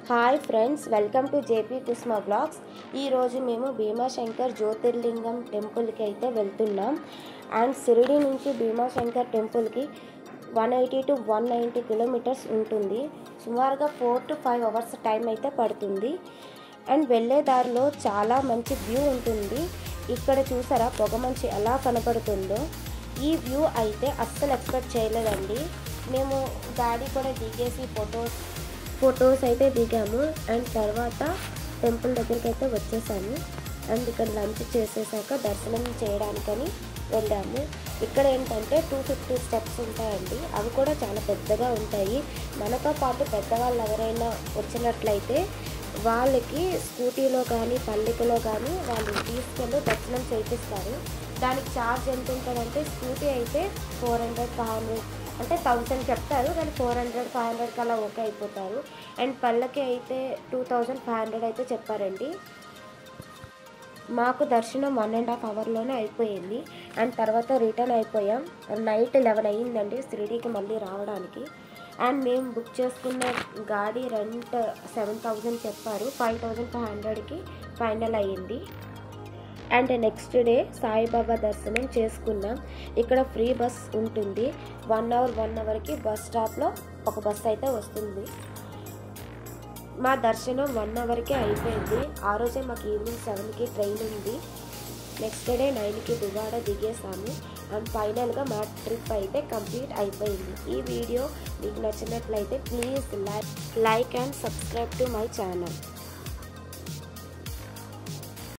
Hi friends, welcome to JP Kusma blogs. ఈరోజు మేము భీమాశంకర్ జ్యోతిర్లింగం టెంపుల్కి అయితే వెళ్తున్నాం. అండ్ షిరిడి నుంచి భీమాశంకర్ టెంపుల్కి 180 to 190 కిలోమీటర్స్ ఉంటుంది. సుమారుగా 4 to 5 అవర్స్ టైం అయితే పడుతుంది. అండ్ వెళ్ళే దారిలో చాలా మంచి వ్యూ ఉంటుంది. ఇక్కడ చూసారా పొగమంచు ఎలా కనపడుతుందో. ఈ వ్యూ అయితే అస్సలు ఎక్స్పెక్ట్ చేయలేదండి. మేము గాడి కూడా దిగేసి ఫొటోస్ అయితే దిగాము. అండ్ తర్వాత టెంపుల్ దగ్గరికి అయితే వచ్చేసాము. అండ్ ఇక్కడ లంచ్ చేసేసాక దర్శనం చేయడానికని వెళ్ళాము. ఇక్కడ ఏంటంటే 250 స్టెప్స్ ఉంటాయండి. అవి కూడా చాలా పెద్దగా ఉంటాయి. మనతో పాటు పెద్దవాళ్ళు ఎవరైనా వచ్చినట్లయితే వాళ్ళకి స్కూటీలో కానీ పల్లెకలో కానీ వాళ్ళు తీసుకెళ్ళి దర్శనం చేయిస్తారు. దానికి ఛార్జ్ ఎంత ఉంటుందంటే స్కూటీ అయితే 400, 500 అంటే 1000 చెప్తారు, కానీ 400, 500 అలా ఓకే అయిపోతారు. అండ్ పళ్ళకి అయితే 2500 అయితే చెప్పారండి. మాకు దర్శనం 1.5 అవర్లోనే అయిపోయింది. అండ్ తర్వాత రిటర్న్ అయిపోయాం. నైట్ 11 అయ్యిందండి షిరిడీకి మళ్ళీ రావడానికి. అండ్ మేము బుక్ చేసుకున్న గాడి రెంట్ 7000 చెప్పారు. 5500కి ఫైనల్ అయ్యింది. అండ్ నెక్స్ట్ డే సాయిబాబా దర్శనం చేసుకున్నాం. ఇక్కడ ఫ్రీ బస్ ఉంటుంది. 1 అవర్కి బస్ స్టాప్లో ఒక బస్ అయితే వస్తుంది. మా దర్శనం 1 అవర్కే అయిపోయింది. ఆ రోజే మాకు ఈవినింగ్ 7కి ట్రైన్ ఉంది. నెక్స్ట్ డే 9కి దువాడ దిగేసాము. అండ్ ఫైనల్గా మా ట్రిప్ అయితే కంప్లీట్ అయిపోయింది. ఈ వీడియో మీకు నచ్చినట్లయితే please like and subscribe to my channel.